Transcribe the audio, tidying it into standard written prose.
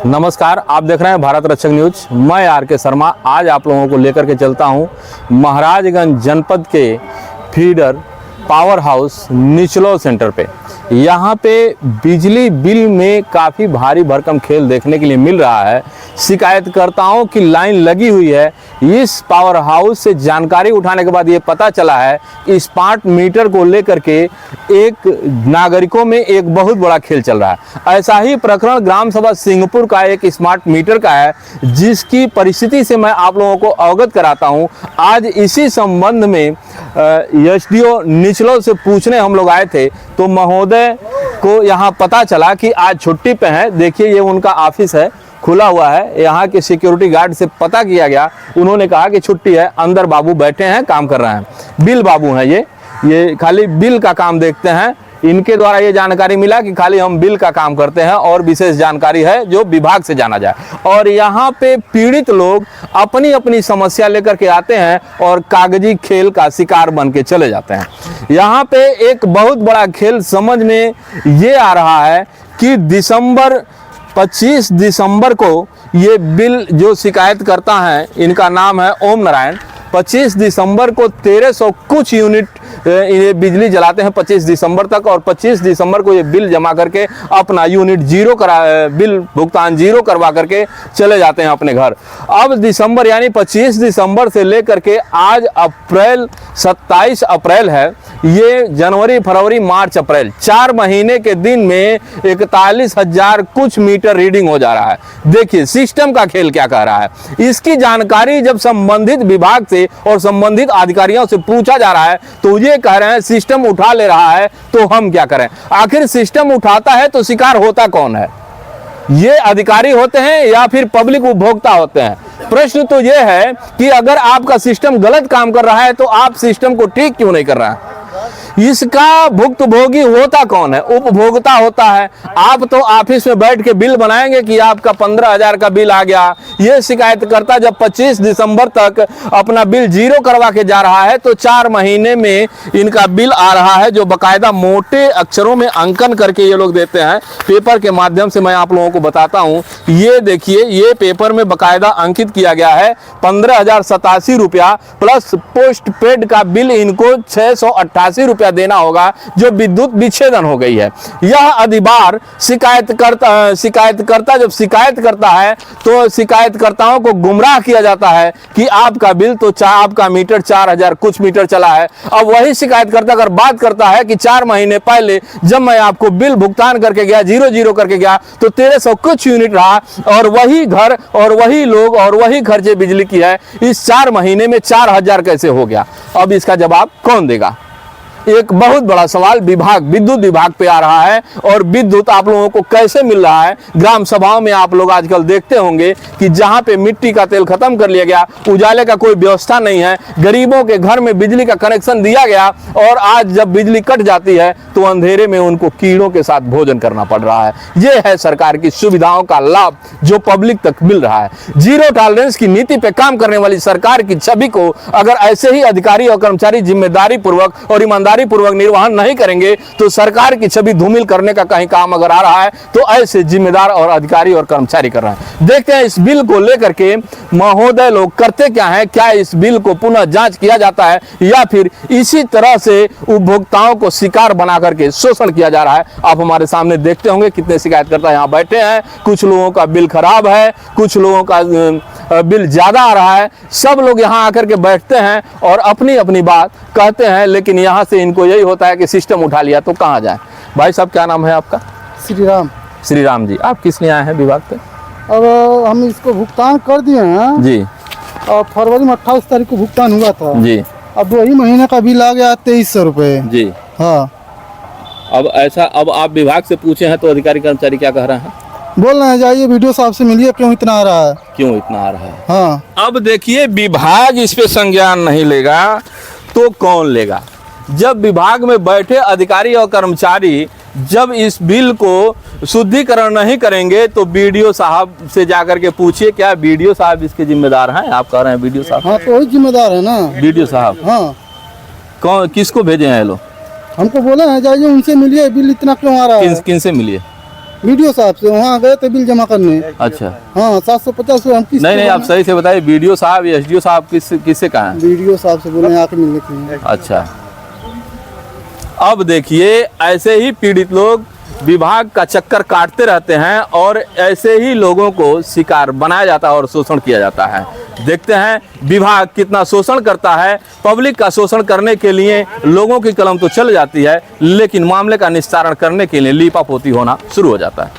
नमस्कार, आप देख रहे हैं भारत रक्षक न्यूज। मैं आर.के. शर्मा आज आप लोगों को लेकर के चलता हूं महाराजगंज जनपद के फीडर पावर हाउस निचलो सेंटर पे। यहाँ पे बिजली बिल में काफ़ी भारी भरकम खेल देखने के लिए मिल रहा है। शिकायतकर्ताओं की लाइन लगी हुई है। इस पावर हाउस से जानकारी उठाने के बाद ये पता चला है कि स्मार्ट मीटर को लेकर के एक नागरिकों में एक बहुत बड़ा खेल चल रहा है। ऐसा ही प्रकरण ग्राम सभा सिंहपुर का एक स्मार्ट मीटर का है, जिसकी परिस्थिति से मैं आप लोगों को अवगत कराता हूँ। आज इसी संबंध में एसडीओ निचलो से पूछने हम लोग आए थे, तो महोदय को यहाँ पता चला कि आज छुट्टी पे हैं। देखिए, ये उनका ऑफिस है, खुला हुआ है। यहाँ के सिक्योरिटी गार्ड से पता किया गया, उन्होंने कहा कि छुट्टी है, अंदर बाबू बैठे हैं, काम कर रहे हैं। बिल बाबू हैं ये खाली बिल का काम देखते हैं। इनके द्वारा ये जानकारी मिला कि खाली हम बिल का काम करते हैं और विशेष जानकारी है जो विभाग से जाना जाए। और यहाँ पे पीड़ित लोग अपनी अपनी समस्या लेकर के आते हैं और कागजी खेल का शिकार बन के चले जाते हैं। यहाँ पे एक बहुत बड़ा खेल समझ में ये आ रहा है कि 25 दिसंबर को ये बिल जो शिकायत करता है, इनका नाम है ओम नारायण, 25 दिसंबर को 1300 कुछ यूनिट ये बिजली जलाते हैं 25 दिसंबर तक, और 25 दिसंबर को ये बिल जमा करके अपना यूनिट बिल भुगतान जीरो करवा करके चले जाते हैं अपने घर। अब दिसंबर यानी 25 दिसंबर से लेकर के आज अप्रैल 27 अप्रैल है, ये जनवरी फरवरी मार्च अप्रैल 4 महीने के दिन में 41,000 कुछ मीटर रीडिंग हो जा रहा है। देखिए सिस्टम का खेल क्या कह रहा है। इसकी जानकारी जब संबंधित विभाग से और संबंधित अधिकारियों से पूछा जा रहा है तो ये कह रहे हैं सिस्टम उठा ले रहा है, तो हम क्या करें। आखिर सिस्टम उठाता है तो शिकार होता कौन है? ये अधिकारी होते हैं या फिर पब्लिक उपभोक्ता होते हैं? प्रश्न तो ये है कि अगर आपका सिस्टम गलत काम कर रहा है तो आप सिस्टम को ठीक क्यों नहीं कर रहा है? इसका भुक्तभोगी होता कौन है? उपभोक्ता होता है। आप तो ऑफिस में बैठ के बिल बनाएंगे कि आपका 15,000 का बिल आ गया। ये शिकायतकर्ता जब 25 दिसंबर तक अपना बिल जीरो करवा के जा रहा है तो 4 महीने में इनका बिल आ रहा है, जो बकायदा मोटे अक्षरों में अंकन करके ये लोग देते हैं। पेपर के माध्यम से मैं आप लोगों को बताता हूँ। ये देखिए, ये पेपर में बकायदा अंकित किया गया है 15,087 रुपया प्लस पोस्ट पेड का बिल इनको 688 रुपया देना होगा, जो विद्युत विच्छेदन हो गई है। यह अधिभार शिकायतकर्ता जब शिकायत करता है तो शिकायतकर्ताओं को गुमराह किया जाता है कि आपका बिल तो आपका मीटर 4,000 कुछ मीटर चला है। अब वही शिकायतकर्ता अगर बात करता है कि 4 महीने पहले जब मैं आपको बिल भुगतान करके गया, जीरो करके गया, तो 1300 कुछ यूनिट रहा, और वही घर और वही लोग और वही खर्चे बिजली की है, इस 4 महीने में 4,000 कैसे हो गया? अब इसका जवाब कौन देगा? एक बहुत बड़ा सवाल विद्युत विभाग पे आ रहा है। और विद्युत आप लोगों को कैसे मिल रहा है? ग्राम सभाओं में आप लोग आजकल देखते होंगे कि जहां पे मिट्टी का तेल खत्म कर लिया गया, उजाले का कोई व्यवस्था नहीं है, गरीबों के घर में बिजली का कनेक्शन दिया गया, और आज जब बिजली कट जाती है तो अंधेरे में उनको कीड़ों के साथ भोजन करना पड़ रहा है। ये है सरकार की सुविधाओं का लाभ जो पब्लिक तक मिल रहा है। जीरो टॉलरेंस की नीति पे काम करने वाली सरकार की छवि को अगर ऐसे ही अधिकारी और कर्मचारी जिम्मेदारी पूर्वक और ईमानदारी पूर्वक निर्वहन नहीं करेंगे तो सरकार की छवि धूमिल करने का कहीं काम अगर आ रहा है तो ऐसे जिम्मेदार और अधिकारी और कर्मचारी कर रहे हैं। देखते हैं इस बिल को लेकर के महोदय लोग करते क्या हैं। क्या इस बिल को पुनः जांच किया जाता है या फिर इसी तरह से उपभोक्ताओं को शिकार बना करके शोषण किया जा रहा है? आप हमारे सामने देखते होंगे कितने शिकायतकर्ता यहाँ बैठे हैं। कुछ लोगों का बिल खराब है, कुछ लोगों का बिल ज्यादा आ रहा है। सब लोग यहाँ आकर के बैठते हैं और अपनी अपनी बात कहते हैं, लेकिन यहाँ से इनको यही होता है कि सिस्टम उठा लिया तो कहाँ जाए। भाई साहब, क्या नाम है आपका? श्री राम जी। आप किस लिए आए हैं विभाग पे? अब हम इसको भुगतान कर दिए हैं जी, और फरवरी में 28 तारीख को भुगतान हुआ था जी। अब वही महीने का बिल आ गया 2300 रुपये जी। हाँ, अब आप विभाग से पूछे हैं तो अधिकारी कर्मचारी क्या कह रहे हैं? बोल रहे हैं जाइए वीडियो साहब से मिलिए, क्यों इतना आ रहा है, क्यों इतना आ रहा है। हाँ, अब देखिए, विभाग इस पे संज्ञान नहीं लेगा तो कौन लेगा? जब विभाग में बैठे अधिकारी और कर्मचारी जब इस बिल को शुद्धिकरण नहीं करेंगे तो बीडीओ साहब से जाकर के पूछिए, क्या बीडीओ साहब इसके जिम्मेदार हैं? आप कह रहे हैं बीडीओ साहब। हाँ, तो वही जिम्मेदार है ना बीडीओ साहब। हाँ, कौन, किसको भेजे हैं लोग? हमको बोले हैं जाइए उनसे मिलिए, बिल इतना क्यों आ रहा है। किन से मिलिए? वीडियो साहब से वहाँ गए थे बिल जमा करने। अच्छा, हाँ 750 हम किस नहीं आप सही से बताइए, बीडीओ साहब या एसडीओ साहब किससे कहा है? वीडियो साहब से बोले आके मिलने के लिए। अच्छा, अब देखिए ऐसे ही पीड़ित लोग विभाग का चक्कर काटते रहते हैं और ऐसे ही लोगों को शिकार बनाया जाता है और शोषण किया जाता है। देखते हैं विभाग कितना शोषण करता है। पब्लिक का शोषण करने के लिए लोगों की कलम तो चल जाती है, लेकिन मामले का निस्तारण करने के लिए लीपापोती होना शुरू हो जाता है।